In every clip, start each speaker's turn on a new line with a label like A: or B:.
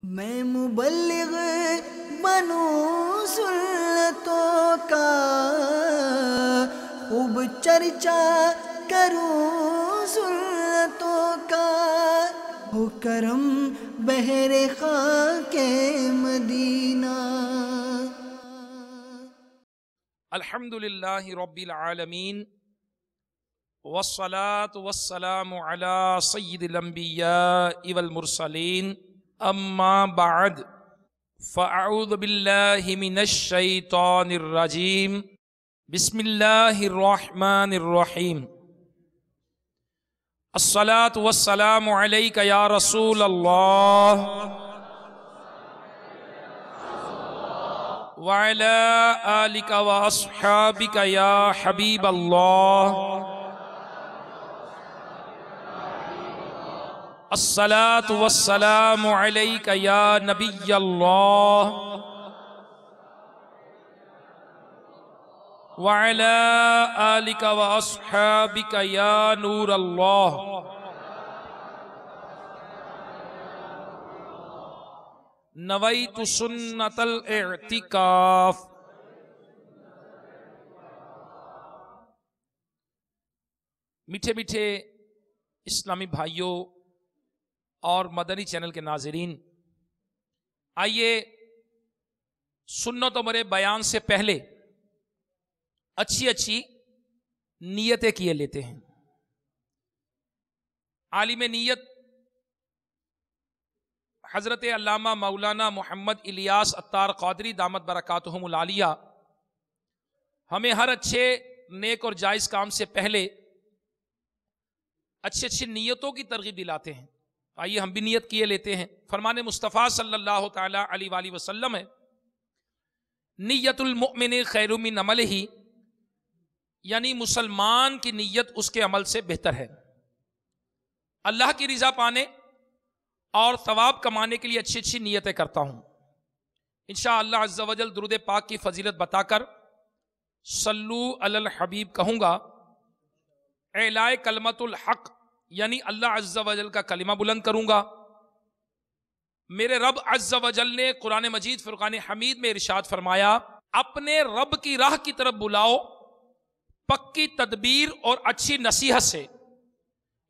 A: میں مبلغ بنوں سنتوں کا، خوب چرچا کروں سنتوں کا، ہو کرم بحر خاک مدینہ۔
B: الحمدللہ رب العالمین، والصلاة والسلام علی سید الانبیاء والمرسلین، اما بعد فاعوذ باللہ من الشیطان الرجیم، بسم اللہ الرحمن الرحیم۔ الصلاة والسلام علیک یا رسول اللہ وعلى آلك وأصحابك يا حبيب الله۔ الصلاة والسلام عليك يا نبي الله وعلى آلك وأصحابك يا نور الله۔ نویت سنت الاعتکاف۔ میٹھے میٹھے اسلامی بھائیوں اور مدنی چینل کے ناظرین، آئیے سنت و مرے بیان سے پہلے اچھی اچھی نیتیں کیے لیتے ہیں۔ عالم نیت حضرت علامہ مولانا محمد الیاس عطار قادری دامت برکاتہم العالیہ ہمیں ہر اچھے نیک اور جائز کام سے پہلے اچھی اچھی نیتوں کی ترغیب دلاتے ہیں۔ آئیے ہم بھی نیت کیے لیتے ہیں۔ فرمان مصطفیٰ صلی اللہ تعالی علیہ وآلہ وسلم ہے، نیت المؤمن خیر من عملہ، یعنی مسلمان کی نیت اس کے عمل سے بہتر ہے۔ اللہ کی رضا پانے اور ثواب کمانے کے لیے اچھی اچھی نیتیں کرتا ہوں۔ انشاءاللہ عز و جل درود پاک کی فضیلت بتا کر صلو علی الحبیب کہوں گا، اعلاء کلمت الحق، یعنی اللہ عز و جل کا کلمہ بلند کروں گا۔ میرے رب عز و جل نے قرآن مجید فرقان حمید میں ارشاد فرمایا، اپنے رب کی راہ کی طرف بلاؤ پکی تدبیر اور اچھی نصیحت سے۔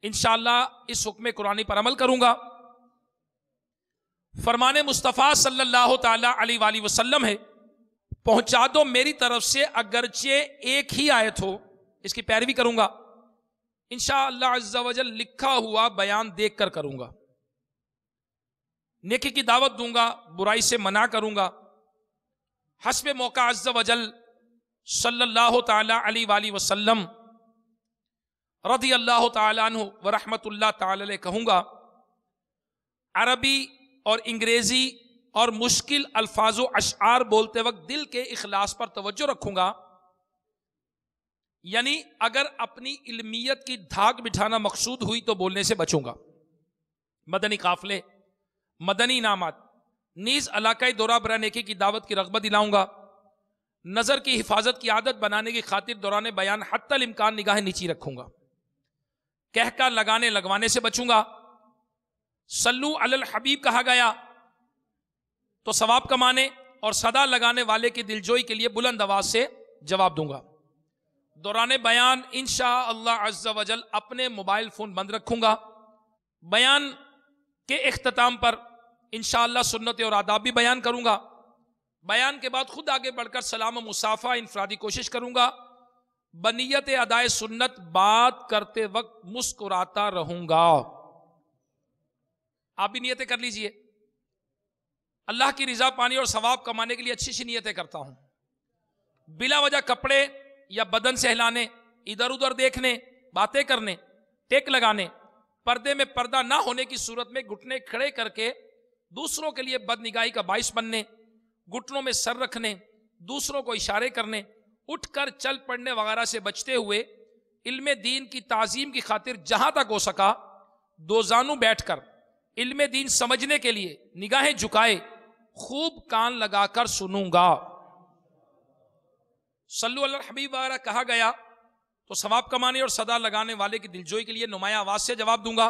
B: انشاءاللہ اس حکم قرآنی پر عمل کروں گا۔ فرمان مصطفیٰ صلی اللہ تعالی علیہ وآلہ وسلم ہے، پہنچا دو میری طرف سے اگرچہ ایک ہی آیت ہو، اس کی پیروی کروں گا۔ انشاءاللہ عز و جل لکھا ہوا بیان دیکھ کر کروں گا، نیکی کی دعوت دوں گا، برائی سے منع کروں گا، حسب موقع عز و جل صلی اللہ تعالی علیہ وآلہ وسلم رضی اللہ تعالی عنہ ورحمت اللہ تعالی علیہ کہوں گا۔ عربی اور انگریزی اور مشکل الفاظ و اشعار بولتے وقت دل کے اخلاص پر توجہ رکھوں گا، یعنی اگر اپنی علمیت کی دھاگ بٹھانا مقصود ہوئی تو بولنے سے بچوں گا۔ مدنی قافلے، مدنی انعامات، نیز علاقائی دورہ برائے نیکی کی دعوت کی رغبت دلاؤں گا۔ نظر کی حفاظت کی عادت بنانے کی خاطر دوران بیان حتی الامکان نگاہیں نیچی رکھوں گا۔ کہہ کر لگانے لگوانے سے بچوں گا۔ صلو علی الحبیب کہا گیا تو ثواب کمانے اور صدا لگانے والے کی دلجوئی کے لیے بلند آواز سے جواب دوں گا۔ دوران بیان انشاءاللہ عز و جل اپنے موبائل فون بند رکھوں گا۔ بیان کے اختتام پر انشاءاللہ سنت اور آداب بھی بیان کروں گا۔ بیان کے بعد خود آگے بڑھ کر سلام و مصافحہ انفرادی کوشش کروں گا۔ بنیت ادائے سنت بات کرتے وقت مسکراتا رہوں گا۔ آپ بھی نیتیں کر لیجئے۔ اللہ کی رضا پانے اور ثواب کمانے کے لیے اچھی اچھی نیتیں کرتا ہوں۔ بلا وجہ کپڑے یا بدن سے ہلانے، ادھر ادھر دیکھنے، باتیں کرنے، ٹیک لگانے، پردے میں پردہ نہ ہونے کی صورت میں گھٹنے کھڑے کر کے دوسروں کے لیے بد نگاہی کا باعث بننے، گھٹنوں میں سر رکھنے، دوسروں کو اشارے کرنے، اٹھ کر چل پڑنے وغیرہ سے بچتے ہوئے علم دین کی تعظیم کی خاطر جہاں تک ہو سکا دو زانو بیٹھ کر علم دین سمجھنے کے لیے نگاہیں جھکائے خوب کان لگا کر سنوں گا۔ صلو علی الحبیب وغیرہ کہا گیا تو ثواب کمانے اور صدا لگانے والے کی دلجوئی کے لیے نمایاں آواز سے جواب دوں گا۔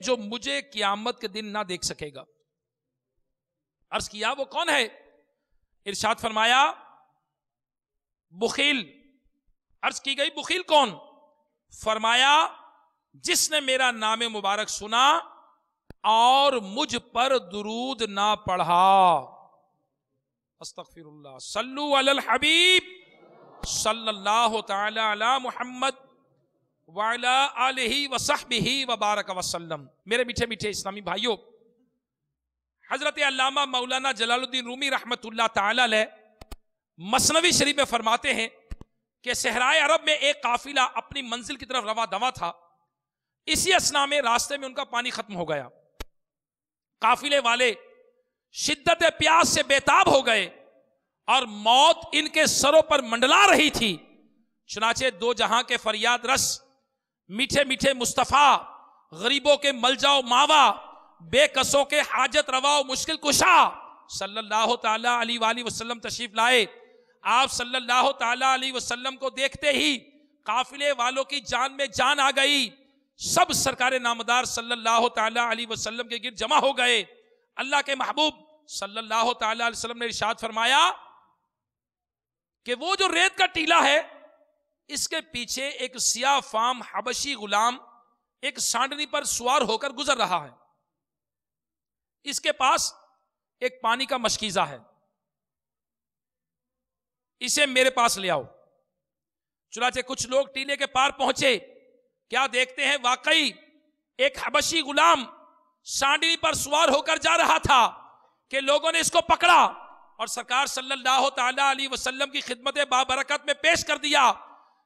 B: جو مجھے قیامت کے دن نہ دیکھ سکے گا. عرض کیا وہ کون ہے؟ ارشاد فرمایا بخیل. عرض کی گئی بخیل کون؟ فرمایا جس نے میرا نام مبارک سنا اور مجھ پر درود نہ پڑھا. استغفر اللہ. صلو علی الحبیب صلی اللہ تعالی علی محمد وعلی آلہ وصحبہ وبارک وسلم. میرے میٹھے میٹھے اسلامی بھائیوں، حضرت علامہ مولانا جلال الدین رومی رحمت اللہ تعالی علیہ مثنوی شریف میں فرماتے ہیں کہ صحرائے عرب میں ایک قافلہ اپنی منزل کی طرف رواں دواں تھا. اسی اثناء میں راستے میں ان کا پانی ختم ہو گیا. قافلے والے شدت پیاس سے بےتاب ہو گئے اور موت ان کے سروں پر منڈلا رہی تھی. چنانچہ دو جہاں کے فریاد رس میٹھے میٹھے مصطفیٰ، غریبوں کے ملجا و ماوا، بے کسوں کے حاجت روا و مشکل کشا صلی اللہ تعالی علیہ وآلہ وسلم تشریف لائے. آپ صلی اللہ تعالی علیہ وسلم کو دیکھتے ہی قافلے والوں کی جان میں جان آ گئی. سب سرکار نامدار صلی اللہ تعالی علیہ وسلم کے گرد جمع ہو گئے. اللہ کے محبوب صلی اللہ تعالی علیہ وسلم نے ارشاد فرمایا کہ وہ جو ریت کا ٹیلا ہے اس کے پیچھے ایک سیاہ فام حبشی غلام ایک سانڈنی پر سوار ہو کر گزر رہا ہے. اس کے پاس ایک پانی کا مشکیزہ ہے، اسے میرے پاس لے آؤ. چنانچہ کچھ لوگ ٹیلے کے پار پہنچے. کیا دیکھتے ہیں واقعی ایک حبشی غلام سانڈنی پر سوار ہو کر جا رہا تھا کہ لوگوں نے اس کو پکڑا اور سرکار صلی اللہ تعالی علیہ وسلم کی خدمت بابرکت میں پیش کر دیا.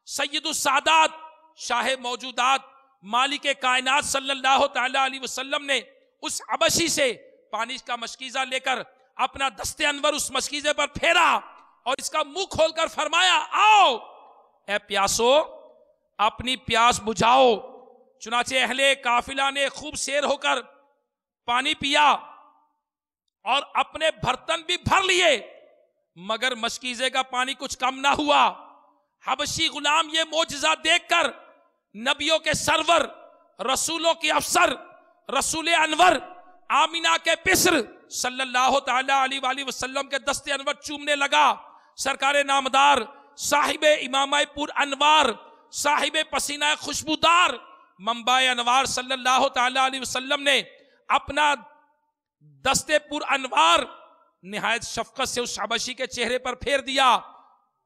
B: سید السادات، شاہ موجودات، مالک کائنات صلی اللہ تعالی علیہ وسلم نے اس حبشی سے پانی کا مشکیزہ لے کر اپنا دست انور اس مشکیزے پر پھیرا اور اس کا منہ کھول کر فرمایا آؤ اے پیاسو اپنی پیاس بجھاؤ. چنانچہ اہل قافلہ نے خوب سیر ہو کر پانی پیا اور اپنے برتن بھی بھر لیے، مگر مشکیزے کا پانی کچھ کم نہ ہوا. حبشی غلام یہ معجزہ دیکھ کر نبیوں کے سرور، رسولوں کی افسر، رسول انور، آمینہ کے پسر صلی اللہ تعالی علیہ وآلہ وسلم کے دست انور چومنے لگا. سرکار نامدار صاحب امامہ پر انوار، صاحب پسینہ خوشبودار، منبع انوار صلی اللہ تعالی علیہ وسلم نے اپنا دست پر انوار نہایت شفقت سے اس حبشی کے چہرے پر پھیر دیا.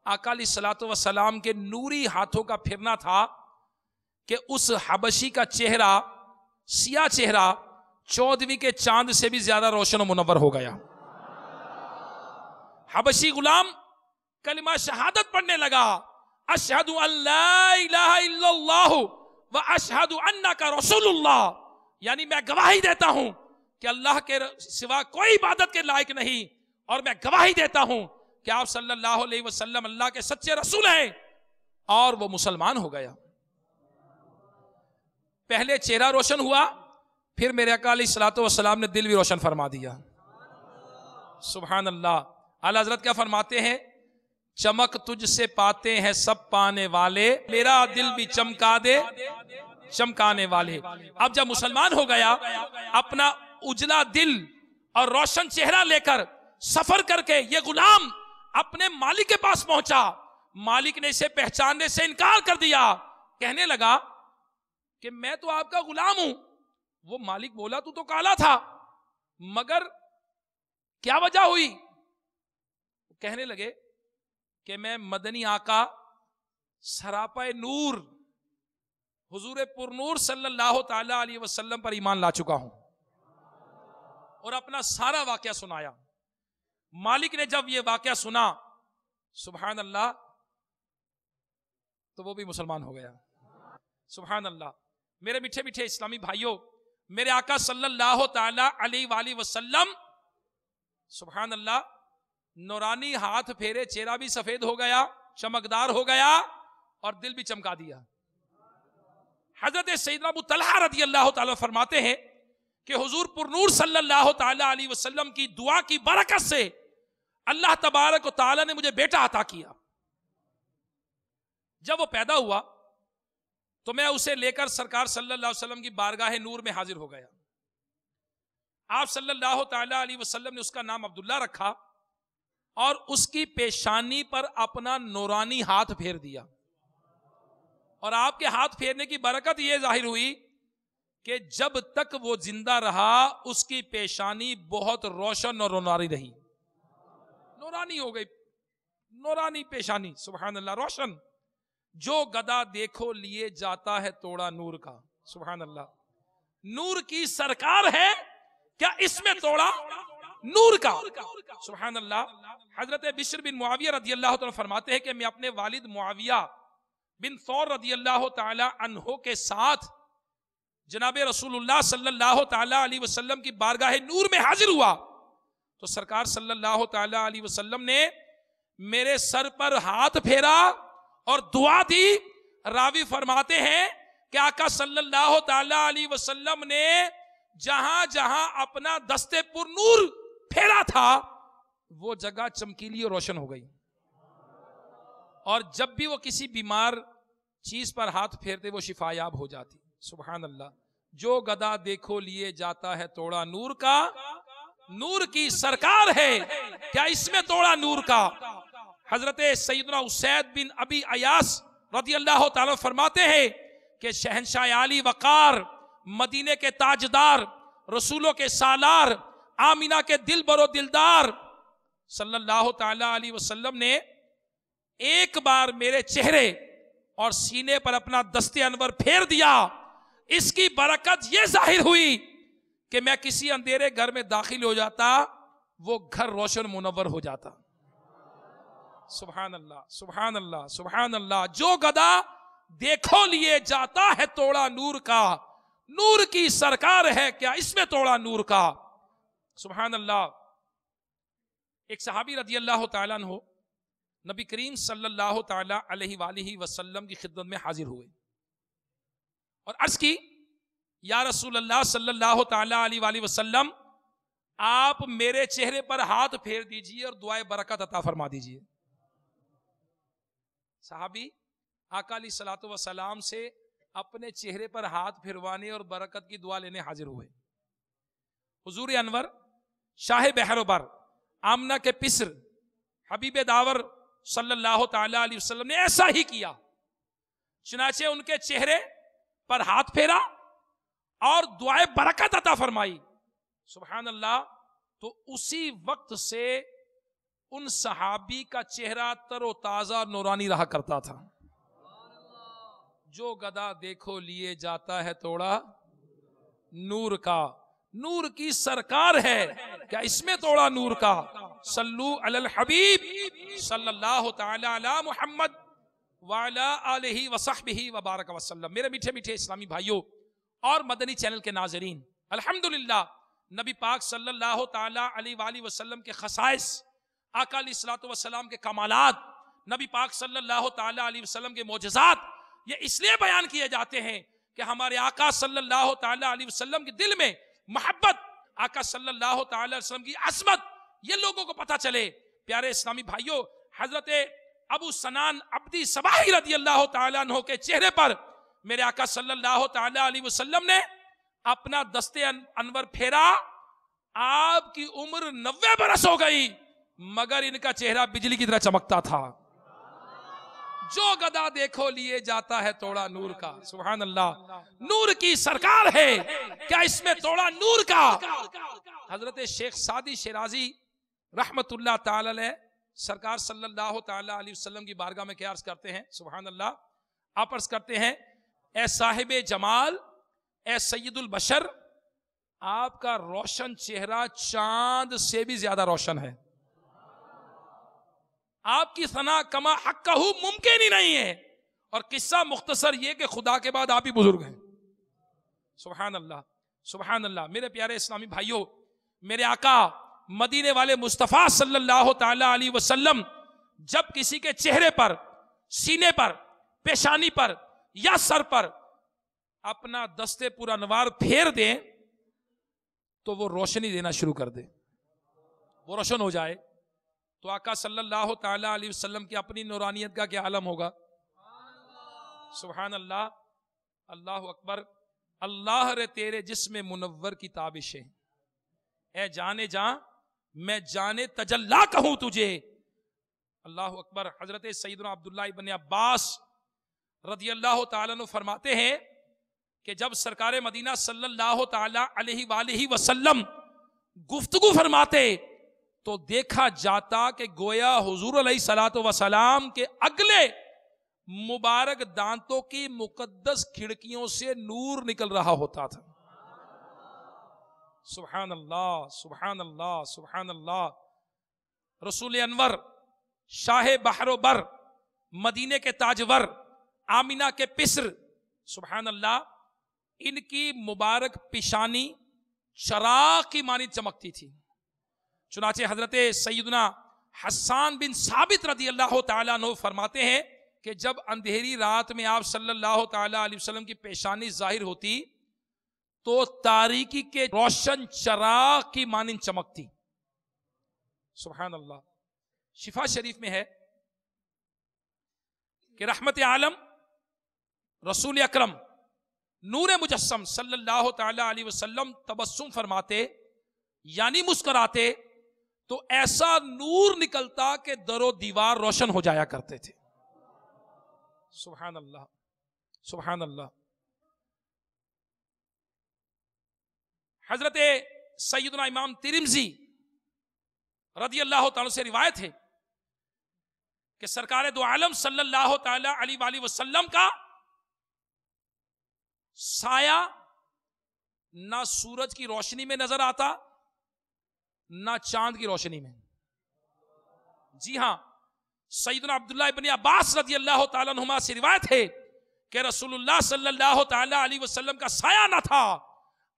B: آقا علیہ الصلوۃ والسلام کے نوری ہاتھوں کا پھرنا تھا کہ اس حبشی کا چہرہ، سیاہ چہرہ، 14ویں کے چاند سے بھی زیادہ روشن و منور ہو گیا. حبشی غلام کلمہ شہادت پڑھنے لگا، اشہد ان لا الہ الا اللہ و اشہد انک رسول اللہ، یعنی میں گواہی دیتا ہوں کہ اللہ کے سوا کوئی عبادت کے لائق نہیں، اور میں گواہی دیتا ہوں کہ آپ صلی اللہ علیہ وسلم اللہ کے سچے رسول ہیں. اور وہ مسلمان ہو گیا. پہلے چہرہ روشن ہوا، پھر میرے آقا علیہ الصلوۃ والسلام نے دل بھی روشن فرما دیا. سبحان اللہ. اعلیٰ حضرت کیا فرماتے ہیں؟ چمک تجھ سے پاتے ہیں سب پانے والے، میرا دل بھی چمکا دے چمکانے والے. اب جب مسلمان ہو گیا، اپنا اجلا دل اور روشن چہرہ لے کر سفر کر کے یہ غلام اپنے مالک کے پاس پہنچا. مالک نے اسے پہچاننے سے انکار کر دیا. کہنے لگا کہ میں تو آپ کا غلام ہوں. وہ مالک بولا تو کالا تھا، مگر کیا وجہ ہوئی؟ کہنے لگے کہ میں مدنی آقا سراپا نور حضور پر نور صلی اللہ تعالی علیہ وسلم پر ایمان لا چکا ہوں، اور اپنا سارا واقعہ سنایا. مالک نے جب یہ واقعہ سنا، سبحان اللہ، تو وہ بھی مسلمان ہو گیا. سبحان اللہ. میرے میٹھے میٹھے اسلامی بھائیوں، میرے آقا صلی اللہ تعالی علیہ وآلہ وسلم سبحان اللہ نورانی ہاتھ پھیرے، چہرہ بھی سفید ہو گیا، چمکدار ہو گیا، اور دل بھی چمکا دیا. حضرت سیدنا ابو طلحہ رضی اللہ تعالی فرماتے ہیں کہ حضور پر نور صلی اللہ تعالی علیہ وسلم کی دعا کی برکت سے اللہ تبارک و تعالی نے مجھے بیٹا عطا کیا. جب وہ پیدا ہوا تو میں اسے لے کر سرکار صلی اللہ علیہ وسلم کی بارگاہ نور میں حاضر ہو گیا. آپ صلی اللہ تعالی علیہ وسلم نے اس کا نام عبداللہ رکھا اور اس کی پیشانی پر اپنا نورانی ہاتھ پھیر دیا. اور آپ کے ہاتھ پھیرنے کی برکت یہ ظاہر ہوئی کہ جب تک وہ زندہ رہا اس کی پیشانی بہت روشن اور نورانی رہی. نورانی ہو گئی، نورانی پیشانی، سبحان اللہ، روشن. جو گدا دیکھو لیے جاتا ہے توڑا نور کا، سبحان اللہ. نور کی سرکار ہے، کیا اس میں توڑا نور کا، سبحان اللہ. حضرت بشر بن معاویہ رضی اللہ تعالیٰ فرماتے ہیں کہ میں اپنے والد معاویہ بن ثور رضی اللہ تعالی عنہ کے ساتھ جناب رسول اللہ صلی اللہ تعالی علیہ وسلم کی بارگاہ نور میں حاضر ہوا تو سرکار صلی اللہ تعالی علیہ وسلم نے میرے سر پر ہاتھ پھیرا اور دعا دی. راوی فرماتے ہیں کہ آقا صلی اللہ تعالی علیہ وسلم نے جہاں جہاں اپنا دستے پر نور پھیرا تھا وہ جگہ چمکیلی اور روشن ہو گئی. اور جب بھی وہ کسی بیمار چیز پر ہاتھ پھیرتے وہ شفا یاب ہو جاتی. سبحان اللہ. جو گدا دیکھو لیے جاتا ہے توڑا نور کا، نور کی سرکار ہے، کیا اس میں توڑا نور کا. حضرت سیدنا اسید بن ابی ایاس رضی اللہ تعالیٰ فرماتے ہیں کہ شہنشاہ عالی وقار، مدینے کے تاجدار، رسولوں کے سالار، آمینہ کے دل برو دلدار صلی اللہ تعالی علیہ وسلم نے ایک بار میرے چہرے اور سینے پر اپنا دست انور پھیر دیا. اس کی برکت یہ ظاہر ہوئی کہ میں کسی اندھیرے گھر میں داخل ہو جاتا وہ گھر روشن منور ہو جاتا. سبحان اللہ، سبحان اللہ، سبحان اللہ. جو گدا دیکھو لیے جاتا ہے توڑا نور کا، نور کی سرکار ہے، کیا اس میں توڑا نور کا. سبحان اللہ. ایک صحابی رضی اللہ تعالیٰ عنہ نبی کریم صلی اللہ تعالی علیہ وآلہ وسلم کی خدمت میں حاضر ہوئے اور عرض کی، یا رسول اللہ صلی اللہ تعالی علیہ وآلہ وسلم، آپ میرے چہرے پر ہاتھ پھیر دیجئے اور دعائے برکت عطا فرما دیجئے. صحابی آقا علیہ الصلوۃ والسلام سے اپنے چہرے پر ہاتھ پھروانے اور برکت کی دعا لینے حاضر ہوئے. حضور انور شاہ بحر و بر، آمنہ کے پسر، حبیب داور صلی اللہ تعالی علیہ وسلم نے ایسا ہی کیا. چنانچہ ان کے چہرے پر ہاتھ پھیرا اور دعائے برکت عطا فرمائی. سبحان اللہ. تو اسی وقت سے ان صحابی کا چہرہ تر و تازہ نورانی رہا کرتا تھا. جو گدا دیکھو لیے جاتا ہے توڑا نور کا، نور کی سرکار ہے، کیا اس میں توڑا نور کا. صلو علی الحبیب صلی اللہ تعالی علی محمد وعلی آلہ وصحبہ وبارک وسلم. میرے میٹھے میٹھے اسلامی بھائیوں اور مدنی چینل کے ناظرین، الحمدللہ نبی پاک صلی اللہ تعالی علیہ وآلہ وسلم کے خصائص، آقا علیہ الصلوۃ والسلام کے کمالات، نبی پاک صلی اللہ تعالی علیہ وسلم کے معجزات، یہ اس لیے بیان کیے جاتے ہیں کہ ہمارے آقا صلی اللہ تعالی علیہ وسلم کے دل میں محبت، آقا صلی اللہ تعالی علیہ وسلم کی عظمت یہ لوگوں کو پتہ چلے. پیارے اسلامی بھائیوں، حضرت ابو سنان عبدی صباحی رضی اللہ تعالیٰ عنہ کے چہرے پر میرے آقا صلی اللہ تعالی علیہ وسلم نے اپنا دست انور پھیرا. آپ کی عمر 90 برس ہو گئی مگر ان کا چہرہ بجلی کی طرح چمکتا تھا. جو گدا دیکھو لیے جاتا ہے توڑا نور کا. سبحان اللہ. نور کی سرکار ہے، کیا اس میں توڑا نور کا. حضرت شیخ سعدی شیرازی رحمت اللہ تعالی علیہ سرکار صلی اللہ تعالی علیہ وسلم کی بارگاہ میں کیا عرض کرتے ہیں. سبحان اللہ. آپ عرض کرتے ہیں، اے صاحب جمال، اے سید البشر، آپ کا روشن چہرہ چاند سے بھی زیادہ روشن ہے. آپ کی ثنا کما حقہ ممکن ہی نہیں ہے. اور قصہ مختصر یہ کہ خدا کے بعد آپ ہی بزرگ ہیں. سبحان اللہ، سبحان اللہ. میرے پیارے اسلامی بھائیوں، میرے آقا مدینے والے مصطفیٰ صلی اللہ تعالی علیہ وسلم جب کسی کے چہرے پر، سینے پر، پیشانی پر یا سر پر اپنا دستے پر انوار پھیر دیں تو وہ روشنی دینا شروع کر دے، وہ روشن ہو جائے. تو آقا صلی اللہ تعالی علیہ وسلم کی اپنی نورانیت کا کیا عالم ہوگا. سبحان اللہ. اللہ اکبر. اللہ رے تیرے جسم منور کی تابشیں، اے جانے جاں میں جانے تجلا کہوں تجھے. اللہ اکبر. حضرت سیدنا عبداللہ ابن عباس رضی اللہ تعالیٰ عنہ فرماتے ہیں کہ جب سرکار مدینہ صلی اللہ تعالی علیہ وآلہ وسلم گفتگو فرماتے تو دیکھا جاتا کہ گویا حضور علیہ الصلوۃ والسلام کے اگلے مبارک دانتوں کی مقدس کھڑکیوں سے نور نکل رہا ہوتا تھا. سبحان اللہ سبحان اللہ سبحان اللہ. رسول انور، شاہ بحر و بر، مدینے کے تاجور، آمینہ کے پسر، سبحان اللہ، ان کی مبارک پیشانی چراغ کی مانند چمکتی تھی. چنانچہ حضرت سیدنا حسان بن ثابت رضی اللہ تعالیٰ عنہ فرماتے ہیں کہ جب اندھیری رات میں آپ صلی اللہ تعالیٰ علیہ وسلم کی پیشانی ظاہر ہوتی تو تاریکی کے روشن چراغ کی مانند چمکتی. سبحان اللہ. شفا شریف میں ہے کہ رحمت عالم رسول اکرم نور مجسم صلی اللہ تعالی علیہ وسلم تبسم فرماتے یعنی مسکراتے تو ایسا نور نکلتا کہ در و دیوار روشن ہو جایا کرتے تھے. سبحان اللہ سبحان اللہ. حضرت سیدنا امام ترمذی رضی اللہ تعالیٰ سے روایت ہے کہ سرکار دو عالم صلی اللہ تعالی علیہ وآلہ وسلم کا سایہ نہ سورج کی روشنی میں نظر آتا نہ چاند کی روشنی میں. جی ہاں، سیدنا عبداللہ ابن عباس رضی اللہ تعالیٰ عنہما سے روایت ہے کہ رسول اللہ صلی اللہ تعالی علیہ وسلم کا سایہ نہ تھا.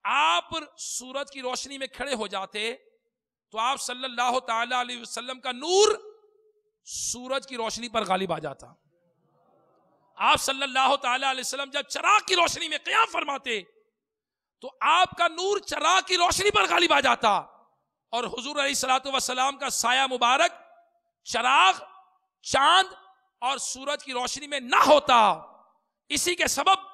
B: آپ سورج کی روشنی میں کھڑے ہو جاتے تو آپ صلی اللہ تعالی علیہ وسلم کا نور سورج کی روشنی پر غالب آ جاتا. آپ صلی اللہ تعالی علیہ وسلم جب چراغ کی روشنی میں قیام فرماتے تو آپ کا نور چراغ کی روشنی پر غالب آ جاتا اور حضور علیہ الصلوۃ والسلام کا سایہ مبارک چراغ، چاند اور سورج کی روشنی میں نہ ہوتا. اسی کے سبب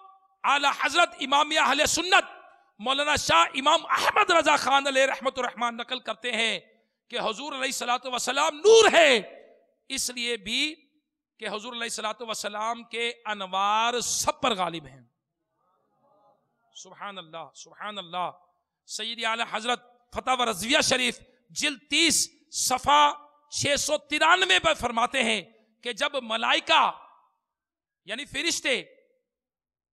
B: اعلی حضرت امام اہل سنت مولانا شاہ امام احمد رضا خان علیہ رحمت الرحمن نقل کرتے ہیں کہ حضور علیہ الصلوۃ والسلام نور ہے، اس لیے بھی کہ حضور علیہ الصلوۃ والسلام کے انوار سب پر غالب ہیں. سبحان اللہ سبحان اللہ. سیدی اعلی حضرت فتح و رضویہ شریف جلد 30 صفحہ 693 پر فرماتے ہیں کہ جب ملائکہ یعنی فرشتے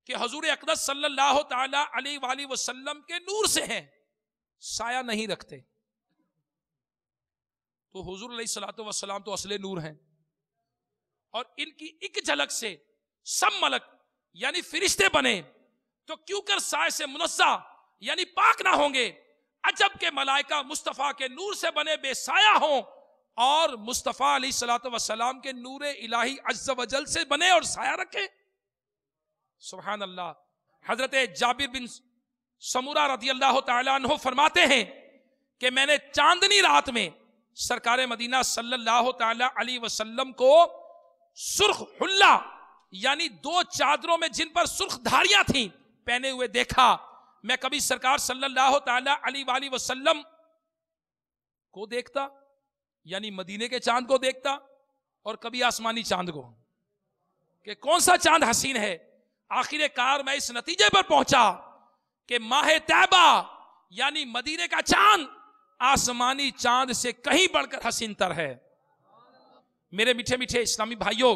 B: کہ حضور اقدس صلی اللہ تعالی علیہ وآلہ وسلم کے نور سے ہیں سایہ نہیں رکھتے تو حضور علیہ الصلوۃ والسلام تو اصل نور ہیں اور ان کی ایک جھلک سے سب ملک یعنی فرشتے بنے تو کیوں کر سائے سے منزہ یعنی پاک نہ ہوں گے. عجب کے ملائکہ مصطفیٰ کے نور سے بنے بے سایہ ہوں اور مصطفیٰ علیہ الصلوۃ والسلام کے نور الہی عز و جل سے بنے اور سایہ رکھے. سبحان اللہ. حضرت جابر بن سمورہ رضی اللہ تعالیٰ عنہ فرماتے ہیں کہ میں نے چاندنی رات میں سرکار مدینہ صلی اللہ تعالی علیہ وسلم کو سرخ حلہ یعنی 2 چادروں میں جن پر سرخ دھاریاں تھیں پہنے ہوئے دیکھا. میں کبھی سرکار صلی اللہ تعالی علیہ وآلہ وسلم کو دیکھتا یعنی مدینے کے چاند کو دیکھتا اور کبھی آسمانی چاند کو کہ کون سا چاند حسین ہے. آخر کار میں اس نتیجے پر پہنچا کہ ماہ طیبہ یعنی مدینے کا چاند آسمانی چاند سے کہیں بڑھ کر حسین تر ہے. میرے میٹھے میٹھے اسلامی بھائیوں،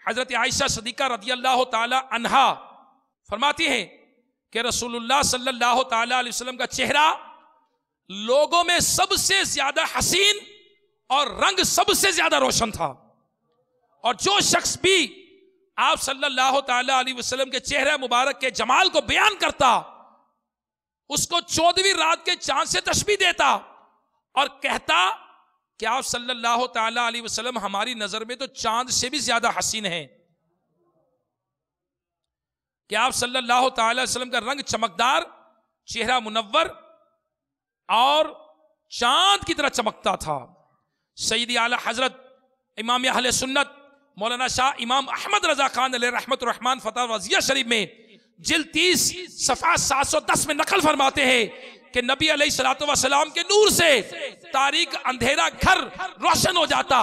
B: حضرت عائشہ صدیقہ رضی اللہ تعالی عنہا فرماتی ہیں کہ رسول اللہ صلی اللہ تعالی علیہ وسلم کا چہرہ لوگوں میں سب سے زیادہ حسین اور رنگ سب سے زیادہ روشن تھا اور جو شخص بھی آپ صلی اللہ تعالی علیہ وسلم کے چہرہ مبارک کے جمال کو بیان کرتا اس کو 14ویں رات کے چاند سے تشبیہ دیتا اور کہتا کہ آپ صلی اللہ تعالی علیہ وسلم ہماری نظر میں تو چاند سے بھی زیادہ حسین ہیں، کہ آپ صلی اللہ تعالی علیہ وسلم کا رنگ چمکدار، چہرہ منور اور چاند کی طرح چمکتا تھا. سیدی اعلی حضرت امام اہل سنت مولانا شاہ امام احمد رضا خان علیہ رحمت الرحمن فتح رضیہ شریف میں جلد 30 صفحہ 710 میں نقل فرماتے ہیں کہ نبی علیہ الصلوۃ والسلام کے نور سے تاریک اندھیرا گھر روشن ہو جاتا.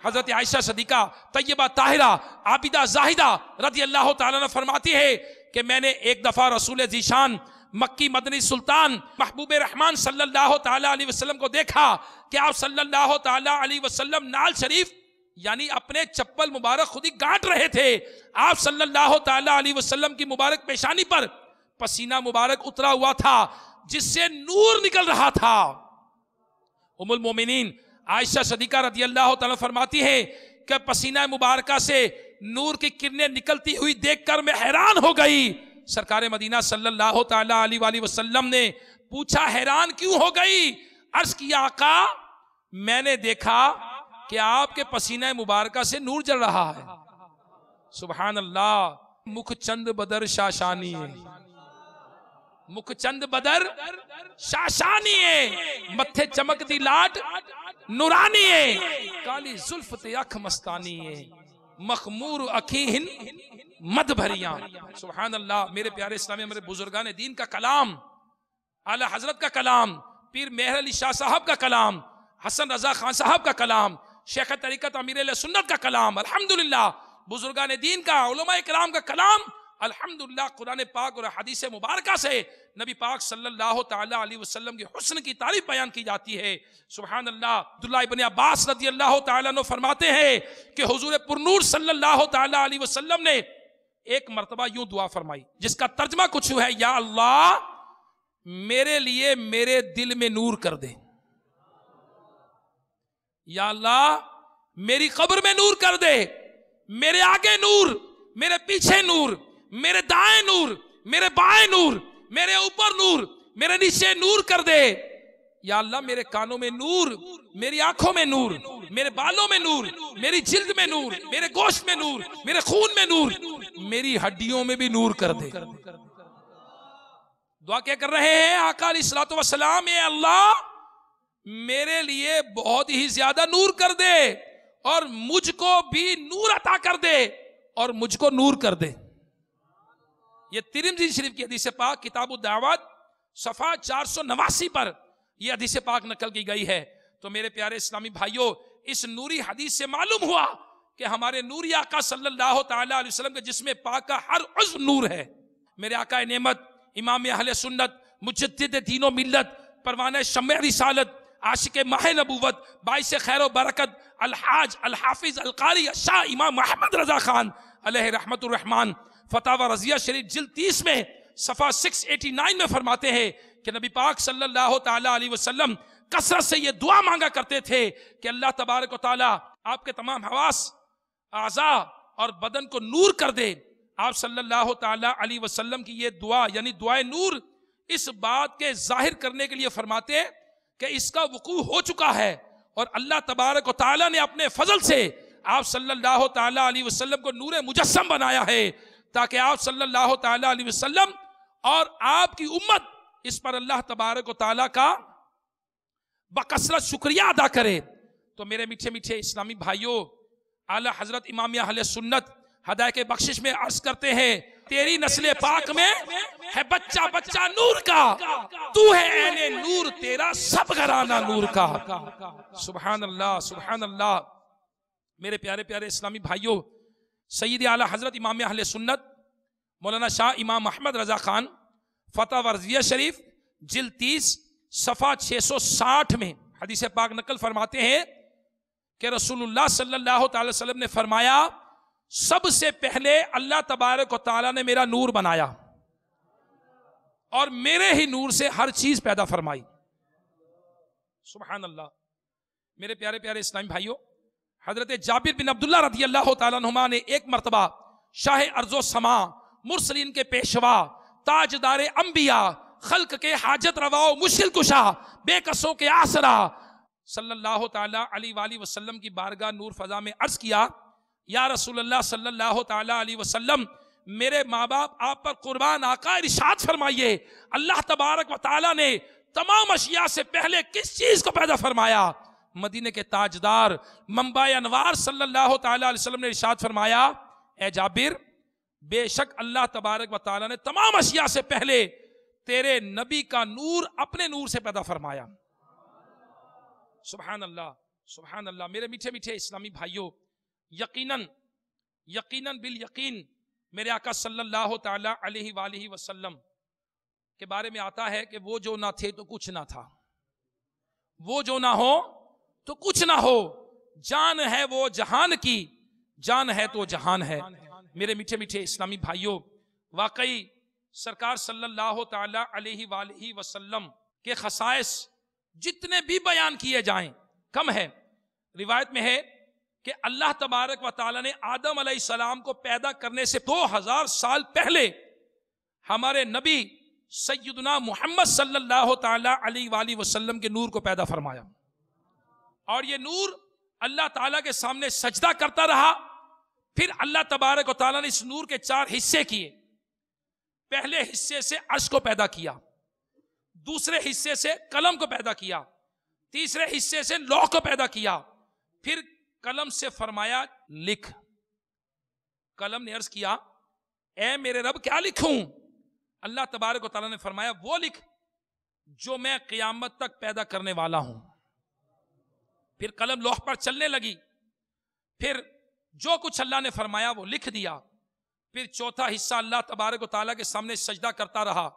B: حضرت عائشہ صدیقہ طیبہ طاہرہ عابدہ زاہدہ رضی اللہ تعالیٰ عنہ فرماتی ہے کہ میں نے ایک دفعہ رسول ذیشان مکی مدنی سلطان محبوب رحمان صلی اللہ تعالیٰ علیہ وسلم کو دیکھا کہ آپ صلی اللہ تعالیٰ علیہ وسلم نال شریف یعنی اپنے چپل مبارک خود ہی گانٹ رہے تھے. آپ صلی اللہ تعالیٰ علیہ وسلم کی مبارک پیشانی پر پسینہ مبارک اترا ہوا تھا جس سے نور نکل رہا تھا. ام المومنین عائشہ صدیقہ رضی اللہ تعالیٰ فرماتی ہے کہ پسینہ مبارکہ سے نور کی کرنیں نکلتی ہوئی دیکھ کر میں حیران ہو گئی. سرکار مدینہ صلی اللہ تعالیٰ علیہ وآلہ وسلم نے پوچھا حیران کیوں ہو گئی؟ عرض کیا آقا میں نے دیکھا کہ آپ کے پسینہ مبارکہ سے نور جل رہا ہے. سبحان اللہ. مکھ چند بدر شاشانی ہے، مکھ چند بدر شاشانی ہے، متھے چمک دی لاٹ نورانی ہے، کالی زلف تے اکھ مستانی ہے، مخمور اکھیں مد بھریاں. سبحان اللہ. میرے پیارے اسلامی میرے بزرگان دین کا کلام، اعلی حضرت کا کلام، پیر مہر علی شاہ صاحب کا کلام، حسن رضا خان صاحب کا کلام، شیخ طریقت امیر اہل سنت کا کلام، الحمدللہ بزرگان دین کا، علماء کرام کا کلام، الحمدللہ قرآن پاک اور حدیث مبارکہ سے نبی پاک صلی اللہ تعالیٰ علیہ وسلم کے حسن کی تعریف بیان کی جاتی ہے. سبحان اللہ. عبداللہ ابن عباس رضی اللہ تعالیٰ عنہ فرماتے ہیں کہ حضور پرنور صلی اللہ تعالیٰ علیہ وسلم نے ایک مرتبہ یوں دعا فرمائی جس کا ترجمہ کچھ ہے، یا اللہ میرے لیے میرے دل میں نور کر دے، یا اللہ میری قبر میں نور کر دے، میرے آگے نور، میرے پیچھے نور، میرے دائیں نور، میرے بائیں نور، میرے اوپر نور، میرے نیچے نور کر دے. یا اللہ میرے کانوں میں نور، میری آنکھوں میں نور، میرے بالوں میں نور، میری جلد میں نور، میرے گوشت میں نور، میرے خون میں نور، میری ہڈیوں میں بھی نور کر دے. دعا کیا کر رہے ہیں آقا علیہ الصلوۃ والسلام؟ اے اللہ میرے لیے بہت ہی زیادہ نور کر دے اور مجھ کو بھی نور عطا کر دے اور مجھ کو نور کر دے. یہ ترمذی شریف کی حدیث پاک کتاب الدعوات صفحہ 489 پر یہ حدیث پاک نقل کی گئی ہے. تو میرے پیارے اسلامی بھائیوں، اس نوری حدیث سے معلوم ہوا کہ ہمارے نوری آقا صلی اللہ تعالیٰ علیہ وسلم کے جسم پاک کا ہر عضو نور ہے. میرے آقا نعمت، امام اہل سنت، مجدد دین و ملت، پروانہ شمع رسالت، عاشق ماہ نبوت، باعث خیر و برکت، الحاج الحافظ القاری شاہ امام محمد رضا خان علیہ رحمت الرحمن فتاوی رضیہ شریف جلد 30 میں صفحہ 689 میں فرماتے ہیں کہ نبی پاک صلی اللہ تعالیٰ علیہ وسلم کثرت سے یہ دعا مانگا کرتے تھے کہ اللہ تبارک و تعالیٰ آپ کے تمام حواس، اعضاء اور بدن کو نور کر دے. آپ صلی اللہ تعالیٰ علیہ وسلم کی یہ دعا یعنی دعائے نور اس بات کے ظاہر کرنے کے لیے فرماتے ہیں کہ اس کا وقوع ہو چکا ہے اور اللہ تبارک و تعالیٰ نے اپنے فضل سے آپ صلی اللہ تعالیٰ علیہ وسلم کو نور مجسم بنایا ہے تاکہ آپ صلی اللہ تعالیٰ علیہ وسلم اور آپ کی امت اس پر اللہ تبارک و تعالیٰ کا بکثرت شکریہ ادا کرے. تو میرے میٹھے میٹھے اسلامی بھائیوں، اعلیٰ حضرت امام اہل سنت ہدایت کے بخشش میں عرض کرتے ہیں تیری نسل پاک میں ہے بچہ بچہ نور کا، تو ہے عین نور تیرا سب گھرانہ نور کا. سبحان اللہ سبحان اللہ. میرے پیارے پیارے اسلامی بھائیوں، سید اعلیٰ حضرت امام اہل سنت مولانا شاہ امام محمد رضا خان فتح رضیہ شریف جلد 30 صفحہ 660 میں حدیث پاک نقل فرماتے ہیں کہ رسول اللہ صلی اللہ تعالی وسلم نے فرمایا سب سے پہلے اللہ تبارک و تعالیٰ نے میرا نور بنایا اور میرے ہی نور سے ہر چیز پیدا فرمائی. سبحان اللہ. میرے پیارے پیارے اسلامی بھائیوں، حضرت جابر بن عبداللہ رضی اللہ تعالیٰ عنہما نے ایک مرتبہ شاہ ارض و سما، مرسلین کے پیشوا، تاجدار انبیاء، خلق کے حاجت روا و مشکل کشا، بے کسوں کے آسرا صلی اللہ تعالیٰ علیہ وآلہ وسلم کی بارگاہ نور فضا میں عرض کیا، یا رسول اللہ صلی اللہ تعالیٰ علیہ وسلم میرے ماں باپ آپ پر قربان، آقا ارشاد فرمائیے اللہ تبارک و تعالیٰ نے تمام اشیاء سے پہلے کس چیز کو پیدا فرمایا؟ مدینہ کے تاجدار منبع انوار صلی اللہ تعالیٰ علیہ وسلم نے ارشاد فرمایا اے جابر بے شک اللہ تبارک و تعالیٰ نے تمام اشیاء سے پہلے تیرے نبی کا نور اپنے نور سے پیدا فرمایا. سبحان اللہ سبحان اللہ. میرے میٹھے میٹھے اسلامی بھائیوں، یقیناً بالیقین میرے آقا صلی اللہ تعالی علیہ وآلہ وسلم کے بارے میں آتا ہے کہ وہ جو نہ تھے تو کچھ نہ تھا، وہ جو نہ ہو تو کچھ نہ ہو، جان ہے وہ جہان کی، جان ہے تو جہان ہے. میرے میٹھے میٹھے اسلامی بھائیوں، واقعی سرکار صلی اللہ تعالی علیہ وآلہ وسلم کے خصائص جتنے بھی بیان کیے جائیں کم ہے. روایت میں ہے کہ اللہ تبارک و تعالی نے آدم علیہ السلام کو پیدا کرنے سے 2000 سال پہلے ہمارے نبی سیدنا محمد صلی اللہ تعالی علیہ وآلہ وسلم کے نور کو پیدا فرمایا، اور یہ نور اللہ تعالیٰ کے سامنے سجدہ کرتا رہا. پھر اللہ تبارک و تعالیٰ نے اس نور کے 4 حصے کیے. پہلے حصے سے عرش کو پیدا کیا، دوسرے حصے سے قلم کو پیدا کیا، تیسرے حصے سے لوح کو پیدا کیا. پھر قلم سے فرمایا لکھ. قلم نے عرض کیا اے میرے رب کیا لکھوں؟ اللہ تبارک و تعالیٰ نے فرمایا وہ لکھ جو میں قیامت تک پیدا کرنے والا ہوں. پھر قلم لوح پر چلنے لگی، پھر جو کچھ اللہ نے فرمایا وہ لکھ دیا. پھر چوتھا حصہ اللہ تبارک و تعالیٰ کے سامنے سجدہ کرتا رہا.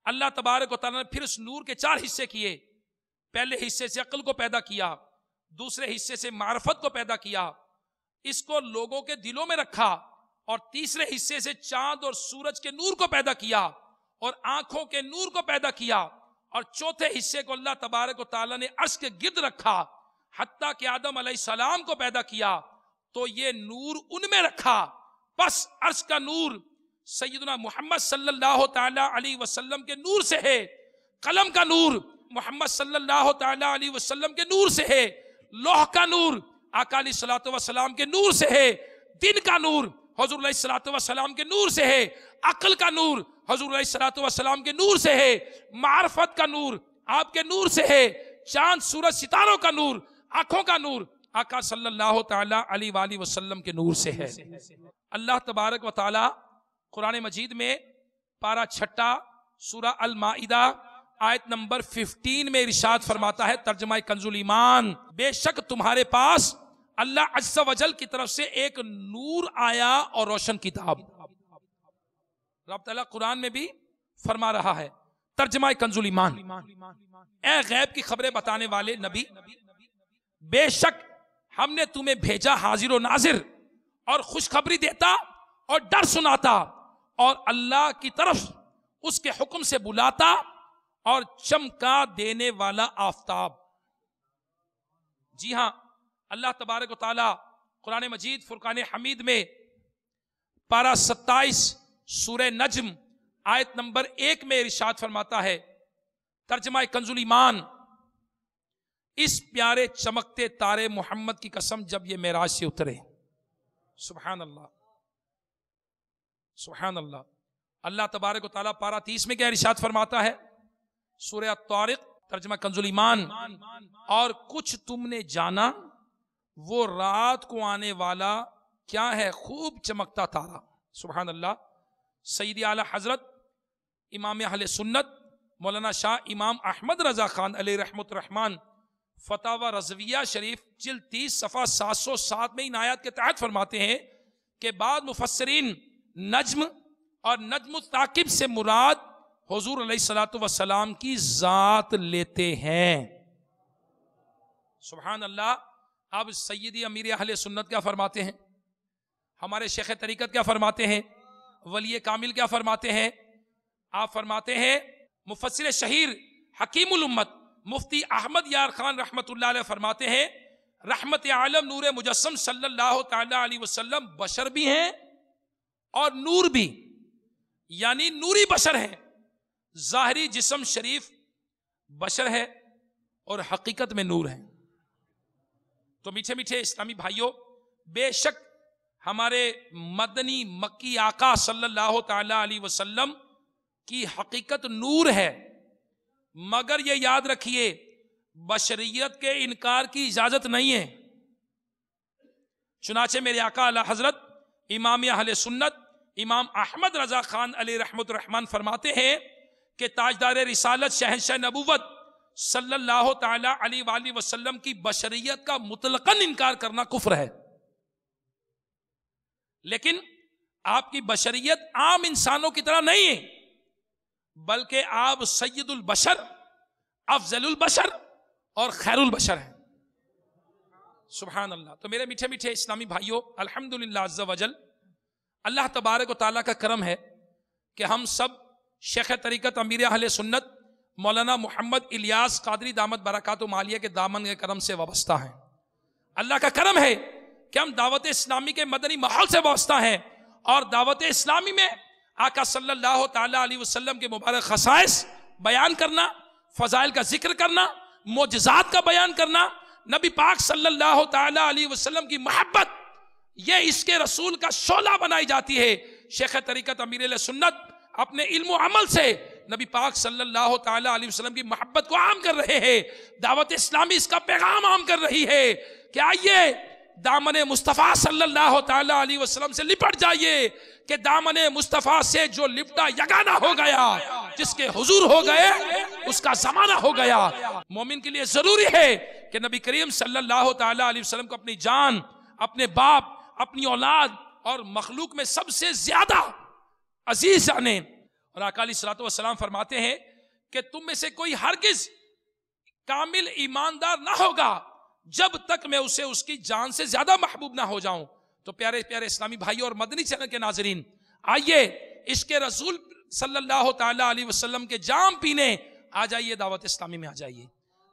B: اللہ تبارک و تعالیٰ نے پھر اس نور کے 4 حصے کیے. پہلے حصے سے عقل کو پیدا کیا، دوسرے حصے سے معرفت کو پیدا کیا، اس کو لوگوں کے دلوں میں رکھا، اور تیسرے حصے سے چاند اور سورج کے نور کو پیدا کیا اور آنکھوں کے نور کو پیدا کیا، اور چوتھے حصے کو اللہ تبارک و تعالیٰ نے عرش کے گرد رکھا. حتیٰ کہ آدم علیہ السلام کو پیدا کیا تو یہ نور ان میں رکھا. بس عرش کا نور سیدنا محمد صلی اللہ تعالی علیہ وسلم کے نور سے ہے، قلم کا نور محمد صلی اللہ تعالی علیہ وسلم کے نور سے ہے، لوح کا نور آقا علیہ الصلوۃ والسلام کے نور سے ہے، دن کا نور حضور علیہ الصلوۃ والسلام کے نور سے ہے، عقل کا نور حضور علیہ الصلوۃ والسلام کے نور سے ہے، معرفت کا نور آپ کے نور سے ہے، چاند سورج ستاروں کا نور، آنکھوں کا نور آقا صلی اللہ تعالی علیہ وآلہ وسلم کے نور سے ہے. اللہ تبارک و تعالی قرآن مجید میں پارہ 6 سورہ المائدہ آیت نمبر 15 میں ارشاد فرماتا ہے، ترجمہ کنز الایمان، بے شک تمہارے پاس اللہ عز و جل کی طرف سے ایک نور آیا اور روشن کتاب. رب تعالیٰ قرآن میں بھی فرما رہا ہے، ترجمہ کنز الایمان، اے غیب کی خبریں بتانے والے نبی، بے شک ہم نے تمہیں بھیجا حاضر و ناظر اور خوشخبری دیتا اور ڈر سناتا اور اللہ کی طرف اس کے حکم سے بلاتا اور چمکا دینے والا آفتاب. جی ہاں، اللہ تبارک و تعالی قرآن مجید فرقان حمید میں پارہ 27 سورہ نجم آیت نمبر 1 میں ارشاد فرماتا ہے، ترجمہ کنز الایمان، اس پیارے چمکتے تارے محمد کی قسم جب یہ معراج سے اترے. سبحان اللہ سبحان اللہ. اللہ تبارک و تعالیٰ پارہ 30 میں کیا ارشاد فرماتا ہے؟ سورہ الطارق ترجمہ کنز الایمان، اور کچھ تم نے جانا وہ رات کو آنے والا کیا ہے، خوب چمکتا تارا. سبحان اللہ. سیدی اعلی حضرت امام اہل سنت مولانا شاہ امام احمد رضا خان علیہ رحمت الرحمن فتاوی رضویہ شریف جلد 30 صفحہ 707 میں ان آیات کے تحت فرماتے ہیں کہ بعض مفسرین نجم اور نجم الثاقب سے مراد حضور علیہ الصلوۃ والسلام کی ذات لیتے ہیں. سبحان اللہ. اب سیدی امیر اہل سنت کیا فرماتے ہیں، ہمارے شیخ طریقت کیا فرماتے ہیں، ولی کامل کیا فرماتے ہیں؟ آپ فرماتے ہیں، مفسر شہیر حکیم الامت مفتی احمد یار خان رحمت اللہ علیہ فرماتے ہیں، رحمت عالم نور مجسم صلی اللہ تعالی علیہ وسلم بشر بھی ہیں اور نور بھی، یعنی نوری بشر ہیں. ظاہری جسم شریف بشر ہے اور حقیقت میں نور ہے. تو میٹھے میٹھے اسلامی بھائیوں، بے شک ہمارے مدنی مکی آقا صلی اللہ تعالی علیہ وسلم کی حقیقت نور ہے، مگر یہ یاد رکھیے بشریت کے انکار کی اجازت نہیں ہے. چنانچہ میرے آقا اعلی حضرت امام اہل سنت امام احمد رضا خان علیہ رحمۃ الرحمن فرماتے ہیں کہ تاجدار رسالت شہنشاہ نبوت صلی اللہ تعالی علیہ وآلہ وسلم کی بشریت کا مطلقاً انکار کرنا کفر ہے، لیکن آپ کی بشریت عام انسانوں کی طرح نہیں ہے، بلکہ آپ سید البشر، افضل البشر اور خیر البشر ہیں۔ سبحان اللہ۔ تو میرے میٹھے میٹھے اسلامی بھائیوں، الحمدللہ عز وجل اللہ تبارک و تعالیٰ کا کرم ہے کہ ہم سب شیخ طریقت امیر اہل سنت مولانا محمد الیاس قادری دامت برکاتہ عالیہ کے دامن کے کرم سے وابستہ ہیں۔ اللہ کا کرم ہے کہ ہم دعوت اسلامی کے مدنی ماحول سے وابستہ ہیں، اور دعوت اسلامی میں آقا صلی اللہ تعالی علیہ وسلم کے مبارک خصائص بیان کرنا، فضائل کا ذکر کرنا، معجزات کا بیان کرنا، نبی پاک صلی اللہ تعالی علیہ وسلم کی محبت، یہ اس کے رسول کا شعلہ بنائی جاتی ہے۔ شیخ طریقت امیر اہل سنت اپنے علم و عمل سے نبی پاک صلی اللہ تعالی علیہ وسلم کی محبت کو عام کر رہے ہیں۔ دعوت اسلامی اس کا پیغام عام کر رہی ہے کہ آئیے دامن مصطفیٰ صلی اللہ تعالی علیہ وسلم سے لپٹ جائیے، کہ دامن مصطفیٰ سے جو لپٹا یگانہ ہو گیا، جس کے حضور ہو گئے اس کا زمانہ ہو گیا۔ مومن کے لیے ضروری ہے کہ نبی کریم صلی اللہ تعالی علیہ وسلم کو اپنی جان، اپنے باپ، اپنی اولاد اور مخلوق میں سب سے زیادہ عزیز جانیں۔ اور آقا علیہ الصلوۃ والسلام فرماتے ہیں کہ تم میں سے کوئی ہرگز کامل ایماندار نہ ہوگا جب تک میں اسے اس کی جان سے زیادہ محبوب نہ ہو جاؤں۔ تو پیارے پیارے اسلامی بھائی اور مدنی چینل کے ناظرین، آئیے عشق رسول صلی اللہ تعالی علیہ وسلم کے جام پینے آ جائیے، دعوت اسلامی میں آ جائیے۔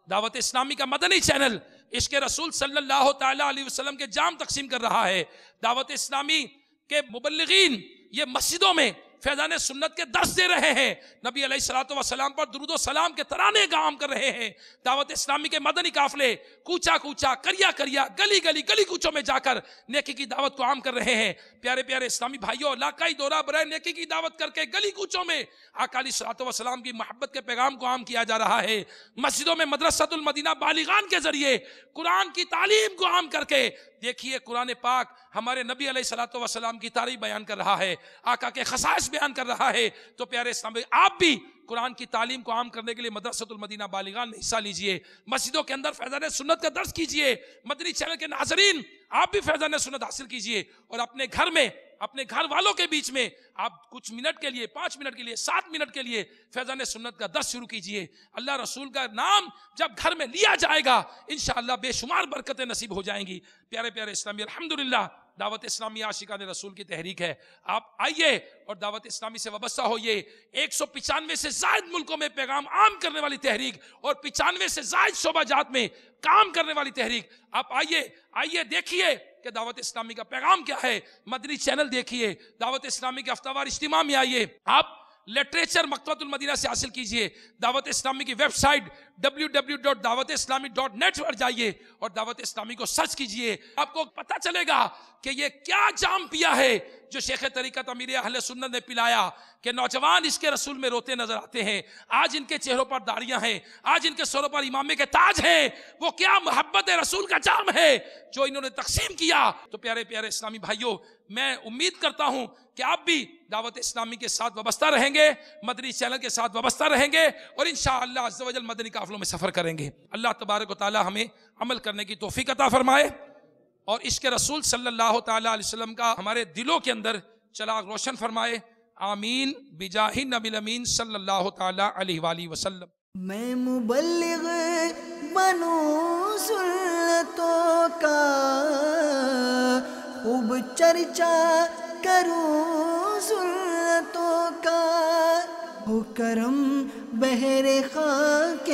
B: دعوت اسلامی کا مدنی چینل عشق رسول صلی اللہ تعالی علیہ وسلم کے جام تقسیم کر رہا ہے۔ دعوت اسلامی کے مبلغین یہ مسجدوں میں فیضان سنت کے درس دے رہے ہیں، نبی علیہ الصلوۃ والسلام پر درود و سلام کے ترانے گام کر رہے ہیں۔ دعوت اسلامی کے مدنی قافلے کوچا کوچا، کریا کریا، گلی گلی، گلی کوچوں میں جا کر نیکی کی دعوت کو عام کر رہے ہیں۔ پیارے پیارے اسلامی بھائیوں، علاقائی دورہ برائے نیکی کی دعوت کر کے گلی کوچوں میں آقا علیہ الصلوۃ والسلام کی محبت کے پیغام کو عام کیا جا رہا ہے۔ مسجدوں میں مدرسۃ المدینہ بالغان کے ذریعے قرآن کی تعلیم کو عام کر کے دیکھیے قرآن پاک ہمارے نبی علیہ الصلوۃ والسلام کی تعریف بیان کر رہا ہے، آقا کے خصائص بیان کر رہا ہے۔ تو پیارے اسلامی، آپ بھی قرآن کی تعلیم کو عام کرنے کے لیے مدرسۃ المدینہ بالغان میں حصہ لیجئے، مسجدوں کے اندر فیضان سنت کا درس کیجئے۔ مدنی چینل کے ناظرین، آپ بھی فیضان سنت حاصل کیجئے، اور اپنے گھر میں، اپنے گھر والوں کے بیچ میں آپ کچھ منٹ کے لیے، 5 منٹ کے لیے، 7 منٹ کے لیے فیضان سنت کا درس شروع کیجئے۔ اللہ رسول کا نام جب گھر میں لیا جائے گا، انشاءاللہ بے شمار برکتیں نصیب ہو جائیں گی۔ پیارے پیارے اسلامی، الحمدللہ دعوت اسلامی عاشقان رسول کی تحریک ہے۔ آپ آئیے اور دعوت اسلامی سے وابستہ ہوئیے۔ 195 سے زائد ملکوں میں پیغام عام کرنے والی تحریک، اور 95 سے زائد شعبہ جات میں کام کرنے والی تحریک۔ آپ آئیے دیکھیے کہ دعوت اسلامی کا پیغام کیا ہے۔ مدنی چینل دیکھیے، دعوت اسلامی کے ہفتہ وار اجتماع میں آئیے۔ آپ لٹریچر مکتبۃ المدینہ سے حاصل کیجئے۔ دعوت اسلامی کی ویب سائٹ www.dawatislami.net پر جائیے اور دعوت اسلامی کو سرچ کیجئے۔ آپ کو پتہ چلے گا کہ یہ کیا جام پیا ہے جو شیخ طریقت امیر اہل سنت نے پلایا، کہ نوجوان اس کے رسول میں روتے نظر آتے ہیں۔ آج ان کے چہروں پر داڑیاں ہیں، آج ان کے سروں پر امامے کے تاج ہیں۔ وہ کیا محبت رسول کا جام ہے جو انہوں نے تقسیم کیا۔ تو پیارے پیارے اسلامی بھائیوں، میں امید کرتا ہوں کہ آپ بھی دعوت اسلامی کے ساتھ وابستہ رہیں گے، مدنی چینل کے ساتھ وابستہ رہیں گے، اور انشاءاللہ عز و جل مدنی قافلوں میں سفر کریں گے۔ اللہ تبارک و تعالی ہمیں عمل کرنے کی توفیق عطا فرمائے، اور عشق رسول صلی اللہ تعالی علیہ وسلم کا ہمارے دلوں کے اندر چراغ روشن فرمائے۔ آمین بجاہ نبی الامین صلی اللہ تعالی علیہ وآلہ وسلم۔
A: میں مبلغ بنوں سنتوں کا، خوب چرچا کروں سنتوں کا، ہو کرم بہر خاک